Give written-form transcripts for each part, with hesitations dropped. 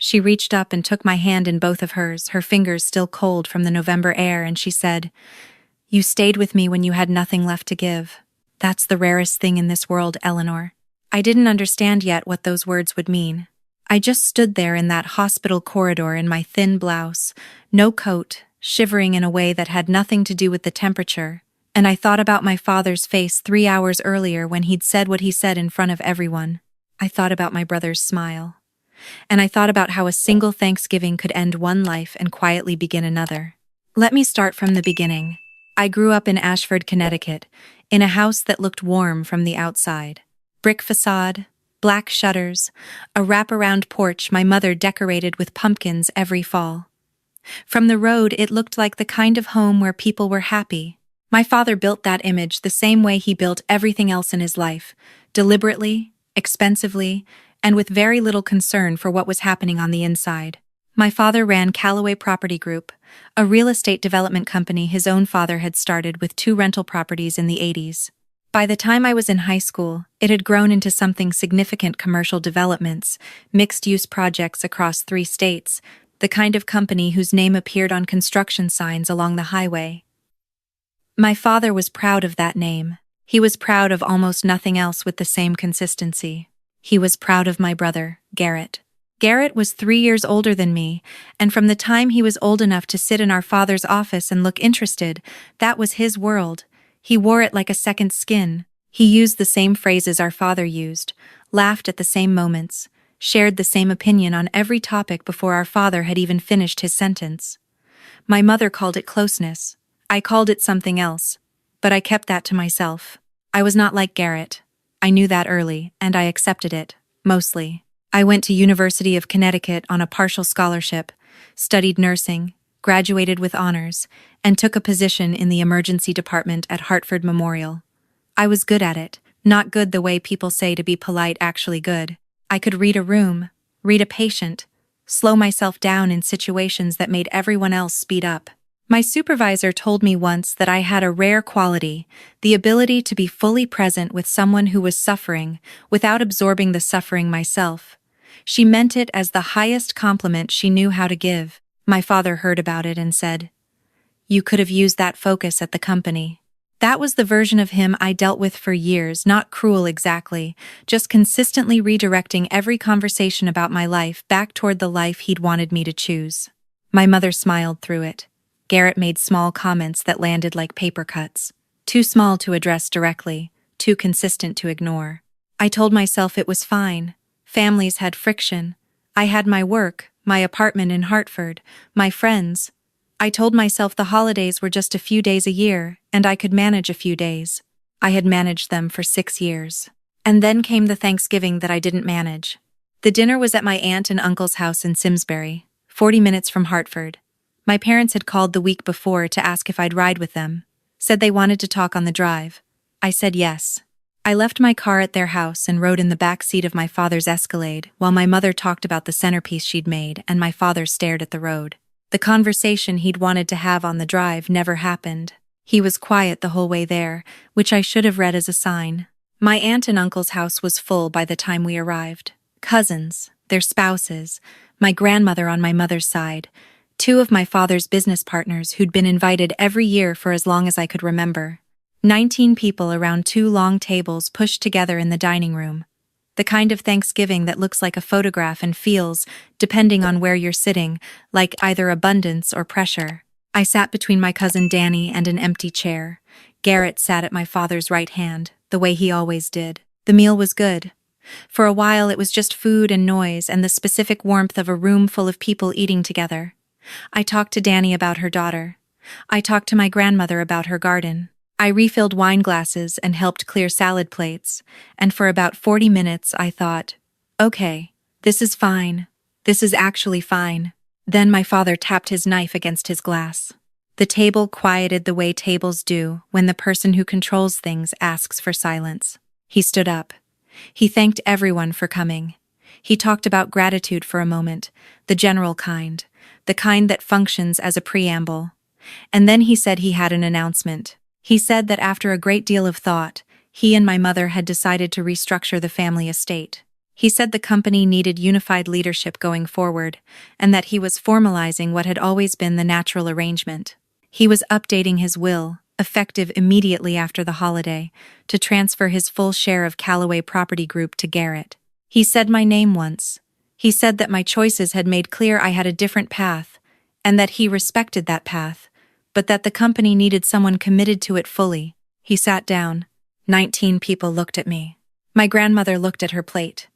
She reached up and took my hand in both of hers, her fingers still cold from the November air, and she said, "You stayed with me when you had nothing left to give. That's the rarest thing in this world, Eleanor." I didn't understand yet what those words would mean. I just stood there in that hospital corridor in my thin blouse, no coat, shivering in a way that had nothing to do with the temperature, and I thought about my father's face 3 hours earlier when he'd said what he said in front of everyone. I thought about my brother's smile. And I thought about how a single Thanksgiving could end one life and quietly begin another. Let me start from the beginning. I grew up in Ashford, Connecticut, in a house that looked warm from the outside. Brick facade, black shutters, a wraparound porch my mother decorated with pumpkins every fall. From the road, it looked like the kind of home where people were happy. My father built that image the same way he built everything else in his life, deliberately, expensively, and with very little concern for what was happening on the inside. My father ran Calloway Property Group, a real estate development company his own father had started with 2 rental properties in the 80s. By the time I was in high school, it had grown into something significant: commercial developments, mixed-use projects across 3 states, the kind of company whose name appeared on construction signs along the highway. My father was proud of that name. He was proud of almost nothing else with the same consistency. He was proud of my brother, Garrett. Garrett was 3 years older than me, and from the time he was old enough to sit in our father's office and look interested, that was his world. He wore it like a second skin. He used the same phrases our father used, laughed at the same moments, shared the same opinion on every topic before our father had even finished his sentence. My mother called it closeness. I called it something else, but I kept that to myself. I was not like Garrett. I knew that early, and I accepted it, mostly. I went to University of Connecticut on a partial scholarship, studied nursing, graduated with honors, and took a position in the emergency department at Hartford Memorial. I was good at it, not good the way people say to be polite, actually good. I could read a room, read a patient, slow myself down in situations that made everyone else speed up. My supervisor told me once that I had a rare quality, the ability to be fully present with someone who was suffering without absorbing the suffering myself. She meant it as the highest compliment she knew how to give. My father heard about it and said, "You could have used that focus at the company." That was the version of him I dealt with for years, not cruel exactly, just consistently redirecting every conversation about my life back toward the life he'd wanted me to choose. My mother smiled through it. Garrett made small comments that landed like paper cuts. Too small to address directly, too consistent to ignore. I told myself it was fine. Families had friction. I had my work, my apartment in Hartford, my friends. I told myself the holidays were just a few days a year, and I could manage a few days. I had managed them for 6 years. And then came the Thanksgiving that I didn't manage. The dinner was at my aunt and uncle's house in Simsbury, 40 minutes from Hartford. My parents had called the week before to ask if I'd ride with them, said they wanted to talk on the drive. I said yes. I left my car at their house and rode in the back seat of my father's Escalade while my mother talked about the centerpiece she'd made and my father stared at the road. The conversation he'd wanted to have on the drive never happened. He was quiet the whole way there, which I should have read as a sign. My aunt and uncle's house was full by the time we arrived. Cousins, their spouses, my grandmother on my mother's side, 2 of my father's business partners who'd been invited every year for as long as I could remember. 19 people around 2 long tables pushed together in the dining room. The kind of Thanksgiving that looks like a photograph and feels, depending on where you're sitting, like either abundance or pressure. I sat between my cousin Danny and an empty chair. Garrett sat at my father's right hand, the way he always did. The meal was good. For a while it was just food and noise and the specific warmth of a room full of people eating together. I talked to Danny about her daughter. I talked to my grandmother about her garden. I refilled wine glasses and helped clear salad plates, and for about 40 minutes I thought, okay, this is fine. This is actually fine. Then my father tapped his knife against his glass. The table quieted the way tables do when the person who controls things asks for silence. He stood up. He thanked everyone for coming. He talked about gratitude for a moment, the general kind, the kind that functions as a preamble. And then he said he had an announcement. He said that after a great deal of thought, he and my mother had decided to restructure the family estate. He said the company needed unified leadership going forward, and that he was formalizing what had always been the natural arrangement. He was updating his will, effective immediately after the holiday, to transfer his full share of Calloway Property Group to Garrett. He said my name once. He said that my choices had made clear I had a different path, and that he respected that path, but that the company needed someone committed to it fully. He sat down. 19 people looked at me. My grandmother looked at her plate.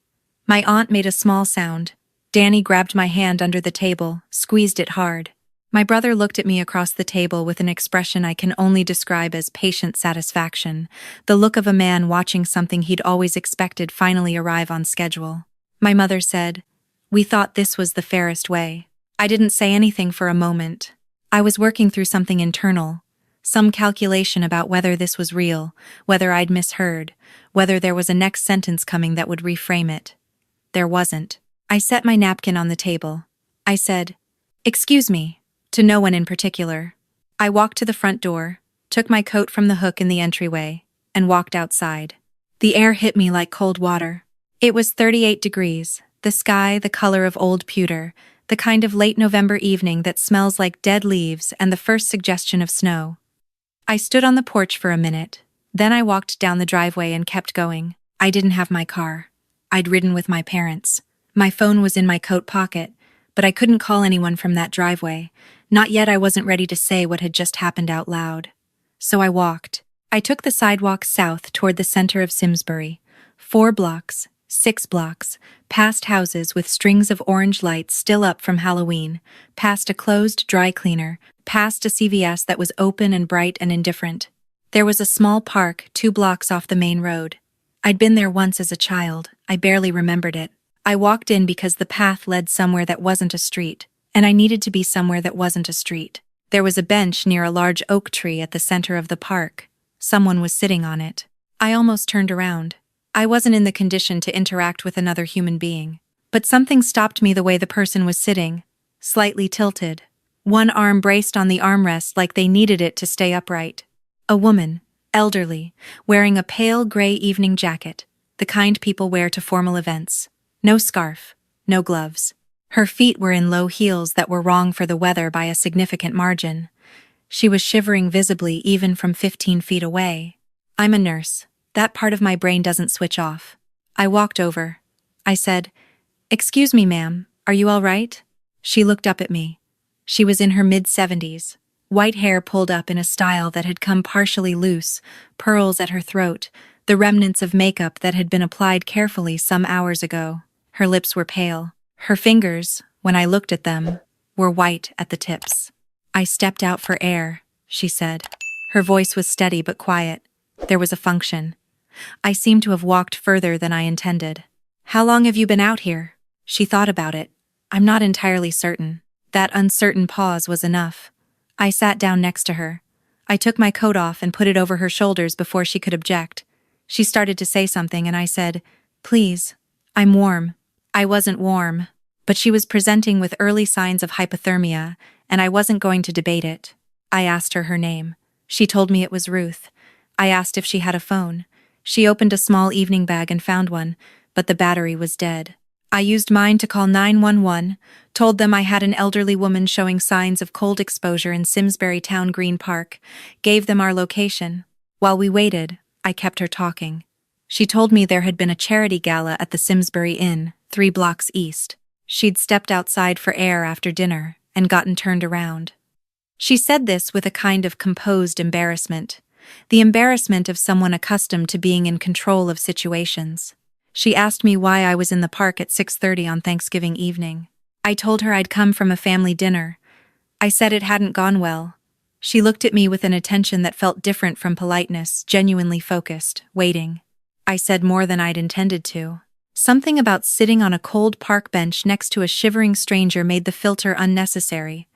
My aunt made a small sound. Danny grabbed my hand under the table, squeezed it hard. My brother looked at me across the table with an expression I can only describe as patient satisfaction, the look of a man watching something he'd always expected finally arrive on schedule. My mother said, "We thought this was the fairest way." I didn't say anything for a moment. I was working through something internal, some calculation about whether this was real, whether I'd misheard, whether there was a next sentence coming that would reframe it. There wasn't. I set my napkin on the table. I said, "Excuse me," to no one in particular. I walked to the front door, took my coat from the hook in the entryway, and walked outside. The air hit me like cold water. It was 38 degrees, the sky the color of old pewter, the kind of late November evening that smells like dead leaves and the first suggestion of snow. I stood on the porch for a minute, then I walked down the driveway and kept going. I didn't have my car. I'd ridden with my parents. My phone was in my coat pocket, but I couldn't call anyone from that driveway. Not yet. I wasn't ready to say what had just happened out loud. So I walked. I took the sidewalk south toward the center of Simsbury. 4 blocks, 6 blocks, past houses with strings of orange lights still up from Halloween, past a closed dry cleaner, past a CVS that was open and bright and indifferent. There was a small park 2 blocks off the main road. I'd been there once as a child. I barely remembered it. I walked in because the path led somewhere that wasn't a street, and I needed to be somewhere that wasn't a street. There was a bench near a large oak tree at the center of the park. Someone was sitting on it. I almost turned around. I wasn't in the condition to interact with another human being. But something stopped me the way the person was sitting, slightly tilted. One arm braced on the armrest like they needed it to stay upright. A woman, elderly, wearing a pale gray evening jacket, the kind people wear to formal events. No scarf, no gloves. Her feet were in low heels that were wrong for the weather by a significant margin. She was shivering visibly even from 15 feet away. I'm a nurse. That part of my brain doesn't switch off. I walked over. I said, "Excuse me, ma'am, are you all right?" She looked up at me. She was in her mid-70s, white hair pulled up in a style that had come partially loose, pearls at her throat, the remnants of makeup that had been applied carefully some hours ago. Her lips were pale. Her fingers, when I looked at them, were white at the tips. "I stepped out for air," she said. Her voice was steady but quiet. There was a function. I seemed to have walked further than I intended. "How long have you been out here?" She thought about it. "I'm not entirely certain." That uncertain pause was enough. I sat down next to her. I took my coat off and put it over her shoulders before she could object. She started to say something and I said, "Please, I'm warm." I wasn't warm, but she was presenting with early signs of hypothermia, and I wasn't going to debate it. I asked her name. She told me it was Ruth. I asked if she had a phone. She opened a small evening bag and found one, but the battery was dead. I used mine to call 911, told them I had an elderly woman showing signs of cold exposure in Simsbury Town Green Park, gave them our location. While we waited, I kept her talking. She told me there had been a charity gala at the Simsbury Inn, 3 blocks east. She'd stepped outside for air after dinner and gotten turned around. She said this with a kind of composed embarrassment, the embarrassment of someone accustomed to being in control of situations. She asked me why I was in the park at 6:30 on Thanksgiving evening. I told her I'd come from a family dinner. I said it hadn't gone well. She looked at me with an attention that felt different from politeness, genuinely focused, waiting. I said more than I'd intended to. Something about sitting on a cold park bench next to a shivering stranger made the filter unnecessary.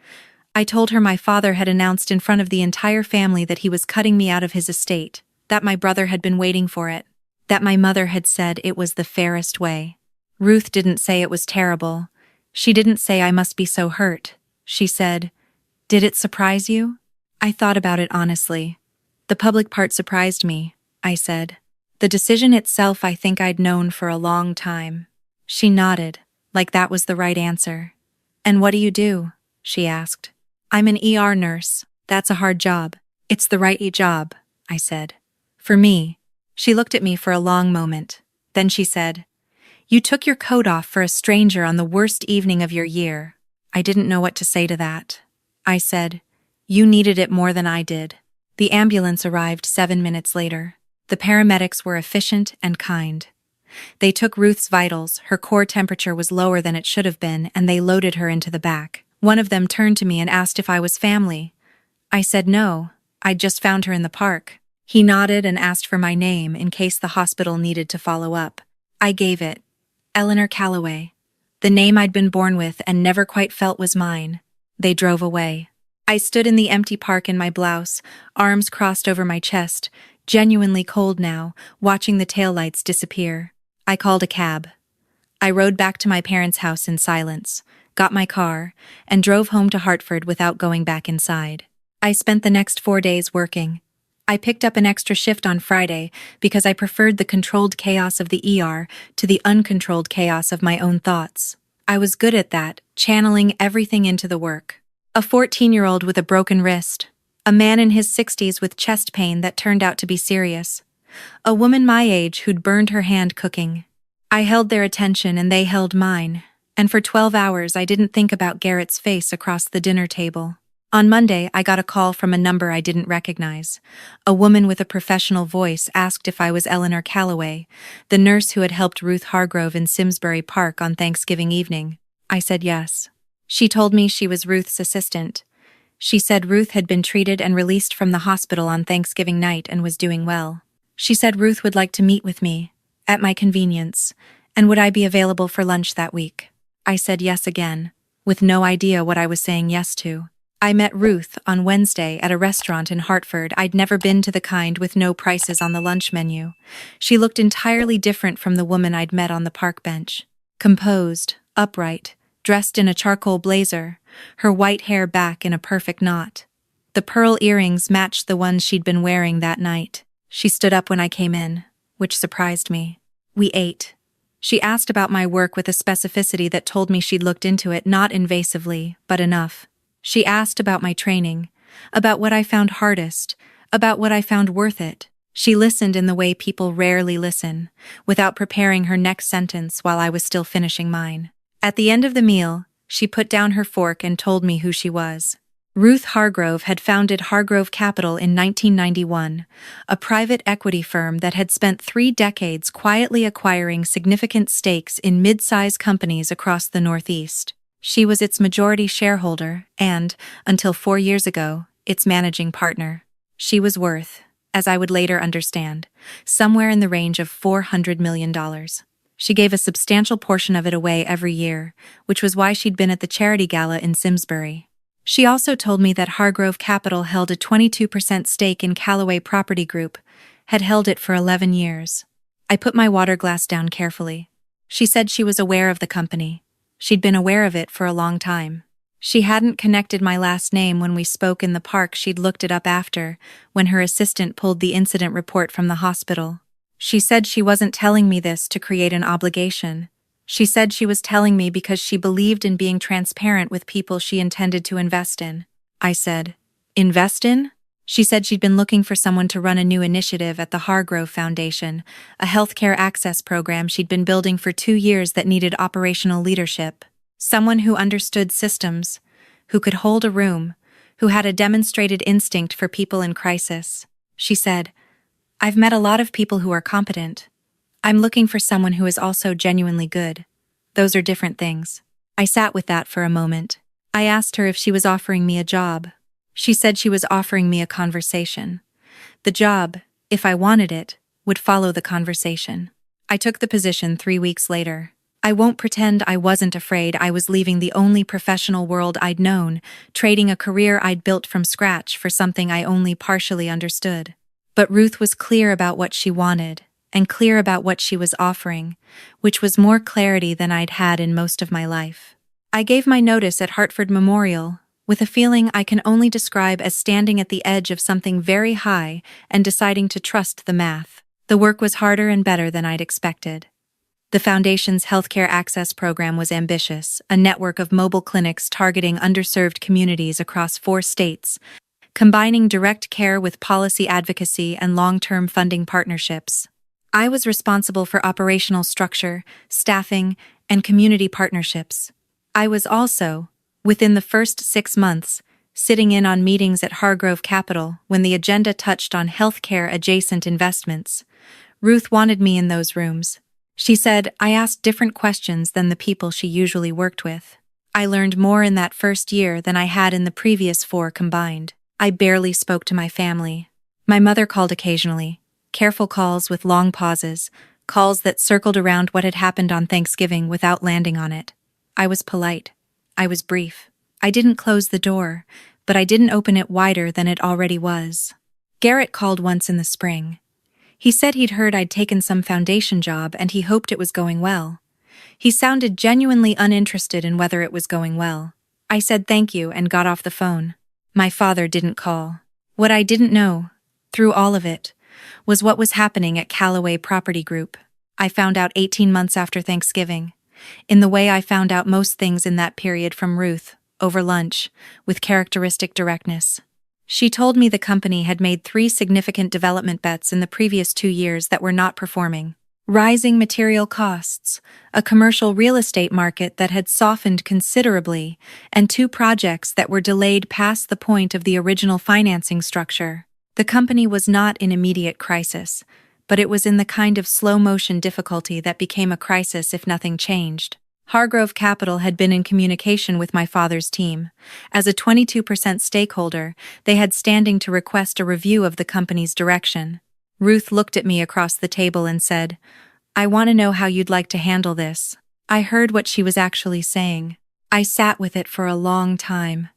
I told her my father had announced in front of the entire family that he was cutting me out of his estate, that my brother had been waiting for it, that my mother had said it was the fairest way. Ruth didn't say it was terrible. She didn't say I must be so hurt. She said, "Did it surprise you?" I thought about it honestly. "The public part surprised me," I said. "The decision itself I think I'd known for a long time." She nodded, like that was the right answer. "And what do you do?" she asked. "I'm an ER nurse. That's a hard job." "It's the right job," I said. "For me." She looked at me for a long moment. Then she said, "You took your coat off for a stranger on the worst evening of your year." I didn't know what to say to that. I said, "You needed it more than I did." The ambulance arrived 7 minutes later. The paramedics were efficient and kind. They took Ruth's vitals, her core temperature was lower than it should have been, and they loaded her into the back. One of them turned to me and asked if I was family. I said no, I'd just found her in the park. He nodded and asked for my name in case the hospital needed to follow up. I gave it. Eleanor Calloway. The name I'd been born with and never quite felt was mine. They drove away. I stood in the empty park in my blouse, arms crossed over my chest, genuinely cold now, watching the taillights disappear. I called a cab. I rode back to my parents' house in silence, got my car, and drove home to Hartford without going back inside. I spent the next 4 days working. I picked up an extra shift on Friday because I preferred the controlled chaos of the ER to the uncontrolled chaos of my own thoughts. I was good at that, channeling everything into the work. A 14-year-old with a broken wrist. A man in his 60s with chest pain that turned out to be serious. A woman my age who'd burned her hand cooking. I held their attention and they held mine, and for 12 hours I didn't think about Garrett's face across the dinner table. On Monday, I got a call from a number I didn't recognize. A woman with a professional voice asked if I was Eleanor Calloway, the nurse who had helped Ruth Hargrove in Simsbury Park on Thanksgiving evening. I said yes. She told me she was Ruth's assistant. She said Ruth had been treated and released from the hospital on Thanksgiving night and was doing well. She said Ruth would like to meet with me, at my convenience, and would I be available for lunch that week. I said yes again, with no idea what I was saying yes to. I met Ruth on Wednesday at a restaurant in Hartford. I'd never been to the kind with no prices on the lunch menu. She looked entirely different from the woman I'd met on the park bench. Composed, upright, dressed in a charcoal blazer, her white hair back in a perfect knot. The pearl earrings matched the ones she'd been wearing that night. She stood up when I came in, which surprised me. We ate. She asked about my work with a specificity that told me she'd looked into it not invasively, but enough. She asked about my training, about what I found hardest, about what I found worth it. She listened in the way people rarely listen, without preparing her next sentence while I was still finishing mine. At the end of the meal, she put down her fork and told me who she was. Ruth Hargrove had founded Hargrove Capital in 1991, a private equity firm that had spent 3 decades quietly acquiring significant stakes in mid-size companies across the Northeast. She was its majority shareholder and, until 4 years ago, its managing partner. She was worth, as I would later understand, somewhere in the range of $400 million. She gave a substantial portion of it away every year, which was why she'd been at the charity gala in Simsbury. She also told me that Hargrove Capital held a 22% stake in Callaway Property Group, had held it for 11 years. I put my water glass down carefully. She said she was aware of the company. She'd been aware of it for a long time. She hadn't connected my last name when we spoke in the park. She'd looked it up after, when her assistant pulled the incident report from the hospital. She said she wasn't telling me this to create an obligation. She said she was telling me because she believed in being transparent with people she intended to invest in. I said, "Invest in?" She said she'd been looking for someone to run a new initiative at the Hargrove Foundation, a healthcare access program she'd been building for 2 years that needed operational leadership. Someone who understood systems, who could hold a room, who had a demonstrated instinct for people in crisis. She said, "I've met a lot of people who are competent. I'm looking for someone who is also genuinely good. Those are different things." I sat with that for a moment. I asked her if she was offering me a job. She said she was offering me a conversation. The job, if I wanted it, would follow the conversation. I took the position 3 weeks later. I won't pretend I wasn't afraid. I was leaving the only professional world I'd known, trading a career I'd built from scratch for something I only partially understood. But Ruth was clear about what she wanted, and clear about what she was offering, which was more clarity than I'd had in most of my life. I gave my notice at Hartford Memorial, with a feeling I can only describe as standing at the edge of something very high and deciding to trust the math. The work was harder and better than I'd expected. The Foundation's healthcare access program was ambitious, a network of mobile clinics targeting underserved communities across 4 states, combining direct care with policy advocacy and long-term funding partnerships. I was responsible for operational structure, staffing, and community partnerships. I was also, within the first 6 months, sitting in on meetings at Hargrove Capital when the agenda touched on healthcare-adjacent investments. Ruth wanted me in those rooms. She said I asked different questions than the people she usually worked with. I learned more in that first year than I had in the previous 4 combined. I barely spoke to my family. My mother called occasionally, careful calls with long pauses, calls that circled around what had happened on Thanksgiving without landing on it. I was polite. I was brief. I didn't close the door, but I didn't open it wider than it already was. Garrett called once in the spring. He said he'd heard I'd taken some foundation job and he hoped it was going well. He sounded genuinely uninterested in whether it was going well. I said thank you and got off the phone. My father didn't call. What I didn't know, through all of it, was what was happening at Calloway Property Group. I found out 18 months after Thanksgiving, in the way I found out most things in that period from Ruth, over lunch, with characteristic directness. She told me the company had made 3 significant development bets in the previous 2 years that were not performing. Rising material costs, a commercial real estate market that had softened considerably, and 2 projects that were delayed past the point of the original financing structure. The company was not in immediate crisis, but it was in the kind of slow-motion difficulty that became a crisis if nothing changed. Hargrove Capital had been in communication with my father's team. As a 22% stakeholder, they had standing to request a review of the company's direction. Ruth looked at me across the table and said, "I want to know how you'd like to handle this." I heard what she was actually saying. I sat with it for a long time.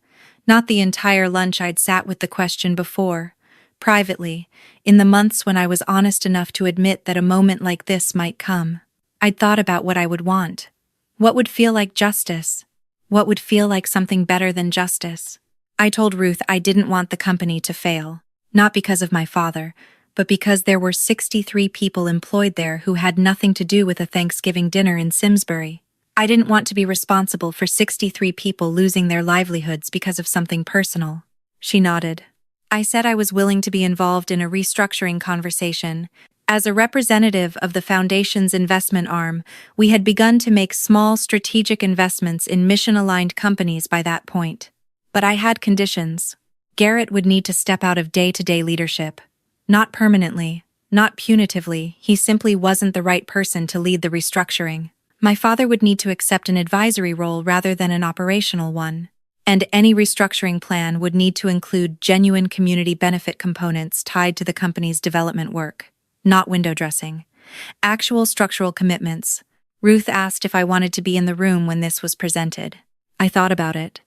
Not the entire lunch I'd sat with the question before. Privately, in the months when I was honest enough to admit that a moment like this might come. I'd thought about what I would want. What would feel like justice? What would feel like something better than justice? I told Ruth I didn't want the company to fail, not because of my father, but because there were 63 people employed there who had nothing to do with a Thanksgiving dinner in Simsbury. I didn't want to be responsible for 63 people losing their livelihoods because of something personal. She nodded. I said I was willing to be involved in a restructuring conversation. As a representative of the Foundation's investment arm, we had begun to make small strategic investments in mission-aligned companies by that point. But I had conditions. Garrett would need to step out of day-to-day leadership. Not permanently, not punitively, he simply wasn't the right person to lead the restructuring. My father would need to accept an advisory role rather than an operational one. And any restructuring plan would need to include genuine community benefit components tied to the company's development work. Not window dressing. Actual structural commitments. Ruth asked if I wanted to be in the room when this was presented. I thought about it.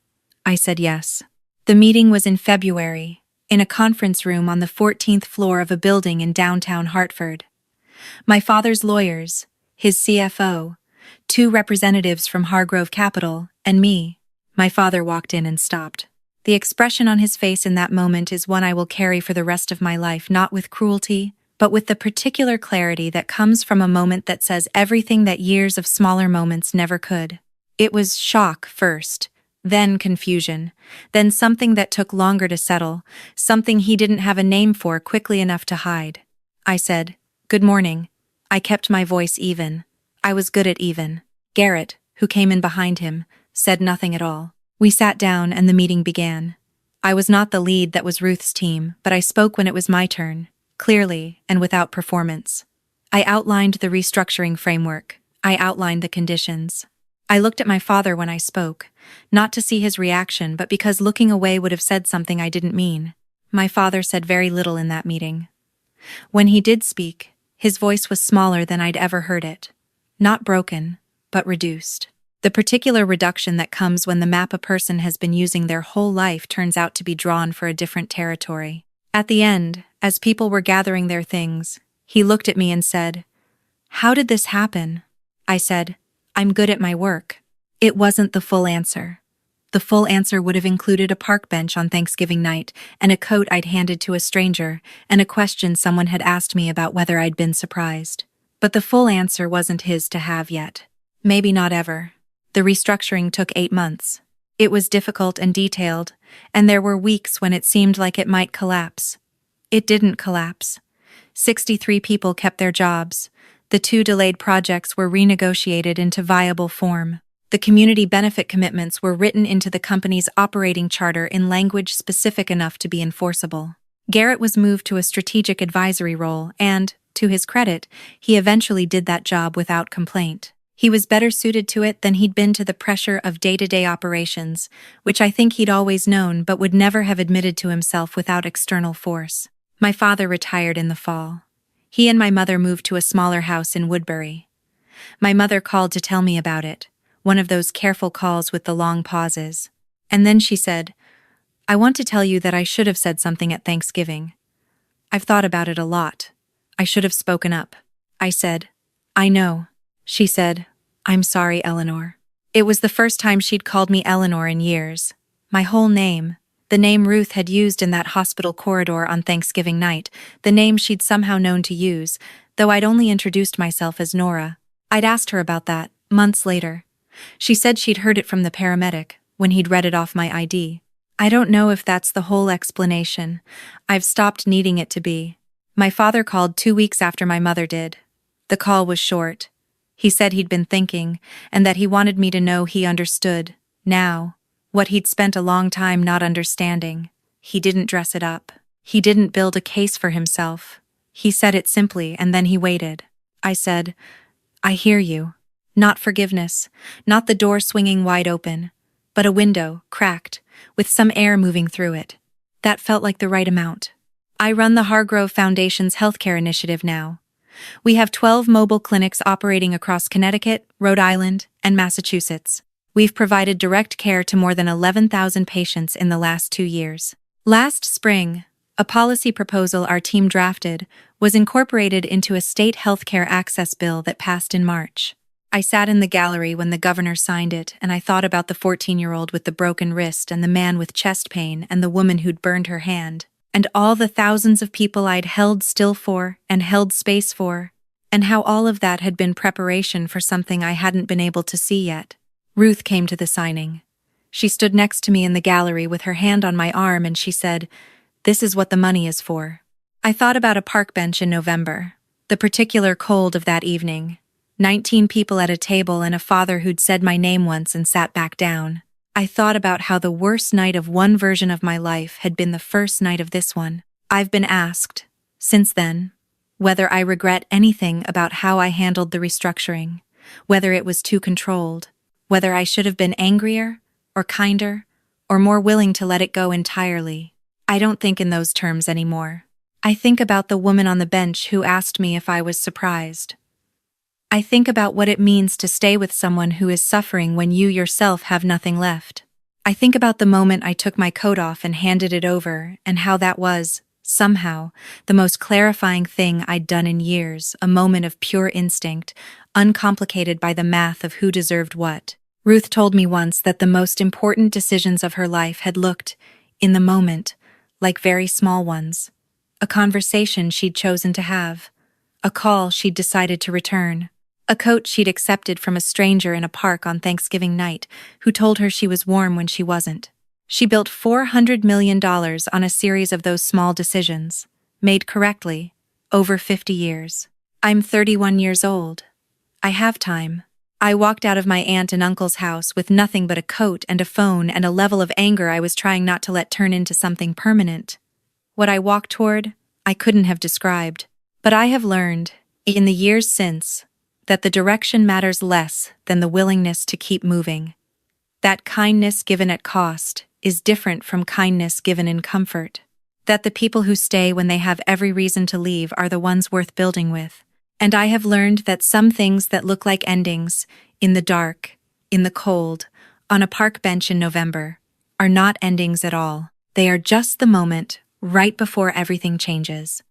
I said yes. The meeting was in February, in a conference room on the 14th floor of a building in downtown Hartford. My father's lawyers, his CFO, 2 representatives from Hargrove Capital, and me. My father walked in and stopped. The expression on his face in that moment is one I will carry for the rest of my life, not with cruelty, but with the particular clarity that comes from a moment that says everything that years of smaller moments never could. It was shock first, then confusion, then something that took longer to settle, something he didn't have a name for quickly enough to hide. I said, "Good morning." I kept my voice even. I was good at even. Garrett, who came in behind him, said nothing at all. We sat down and the meeting began. I was not the lead that was Ruth's team, but I spoke when it was my turn. Clearly and without performance. I outlined the restructuring framework. I outlined the conditions. I looked at my father when I spoke, not to see his reaction, but because looking away would have said something I didn't mean. My father said very little in that meeting. When he did speak, his voice was smaller than I'd ever heard it. Not broken, but reduced. The particular reduction that comes when the map a person has been using their whole life turns out to be drawn for a different territory. At the end, as people were gathering their things, he looked at me and said, "How did this happen?" I said, "I'm good at my work." It wasn't the full answer. The full answer would have included a park bench on Thanksgiving night, and a coat I'd handed to a stranger, and a question someone had asked me about whether I'd been surprised. But the full answer wasn't his to have yet. Maybe not ever. The restructuring took 8 months. It was difficult and detailed, and there were weeks when it seemed like it might collapse. It didn't collapse. 63 people kept their jobs. The 2 delayed projects were renegotiated into viable form. The community benefit commitments were written into the company's operating charter in language specific enough to be enforceable. Garrett was moved to a strategic advisory role and, to his credit, he eventually did that job without complaint. He was better suited to it than he'd been to the pressure of day-to-day operations, which I think he'd always known but would never have admitted to himself without external force. My father retired in the fall. He and my mother moved to a smaller house in Woodbury. My mother called to tell me about it, one of those careful calls with the long pauses. And then she said, "I want to tell you that I should have said something at Thanksgiving. I've thought about it a lot. I should have spoken up." I said, "I know." She said, "I'm sorry, Eleanor." It was the first time she'd called me Eleanor in years. My whole name, the name Ruth had used in that hospital corridor on Thanksgiving night, the name she'd somehow known to use, though I'd only introduced myself as Nora. I'd asked her about that, months later. She said she'd heard it from the paramedic, when he'd read it off my ID. I don't know if that's the whole explanation. I've stopped needing it to be. My father called 2 weeks after my mother did. The call was short. He said he'd been thinking, and that he wanted me to know he understood, now, what he'd spent a long time not understanding. He didn't dress it up. He didn't build a case for himself. He said it simply, and then he waited. I said, "I hear you." Not forgiveness, not the door swinging wide open, but a window, cracked, with some air moving through it. That felt like the right amount. I run the Hargrove Foundation's healthcare initiative now. We have 12 mobile clinics operating across Connecticut, Rhode Island, and Massachusetts. We've provided direct care to more than 11,000 patients in the last 2 years. Last spring, a policy proposal our team drafted was incorporated into a state healthcare access bill that passed in March. I sat in the gallery when the governor signed it, and I thought about the 14-year-old with the broken wrist and the man with chest pain and the woman who'd burned her hand, and all the thousands of people I'd held still for and held space for, and how all of that had been preparation for something I hadn't been able to see yet. Ruth came to the signing. She stood next to me in the gallery with her hand on my arm and she said, "This is what the money is for." I thought about a park bench in November, the particular cold of that evening. 19 people at a table and a father who'd said my name once and sat back down. I thought about how the worst night of one version of my life had been the first night of this one. I've been asked, since then, whether I regret anything about how I handled the restructuring, whether it was too controlled, whether I should have been angrier, or kinder, or more willing to let it go entirely. I don't think in those terms anymore. I think about the woman on the bench who asked me if I was surprised. I think about what it means to stay with someone who is suffering when you yourself have nothing left. I think about the moment I took my coat off and handed it over, and how that was, somehow, the most clarifying thing I'd done in years, a moment of pure instinct, uncomplicated by the math of who deserved what. Ruth told me once that the most important decisions of her life had looked, in the moment, like very small ones. A conversation she'd chosen to have. A call she'd decided to return. A coat she'd accepted from a stranger in a park on Thanksgiving night who told her she was warm when she wasn't. She built $400 million on a series of those small decisions, made correctly, over 50 years. I'm 31 years old. I have time. I walked out of my aunt and uncle's house with nothing but a coat and a phone and a level of anger I was trying not to let turn into something permanent. What I walked toward, I couldn't have described. But I have learned, in the years since, that the direction matters less than the willingness to keep moving. That kindness given at cost is different from kindness given in comfort. That the people who stay when they have every reason to leave are the ones worth building with. And I have learned that some things that look like endings, in the dark, in the cold, on a park bench in November, are not endings at all. They are just the moment, right before everything changes.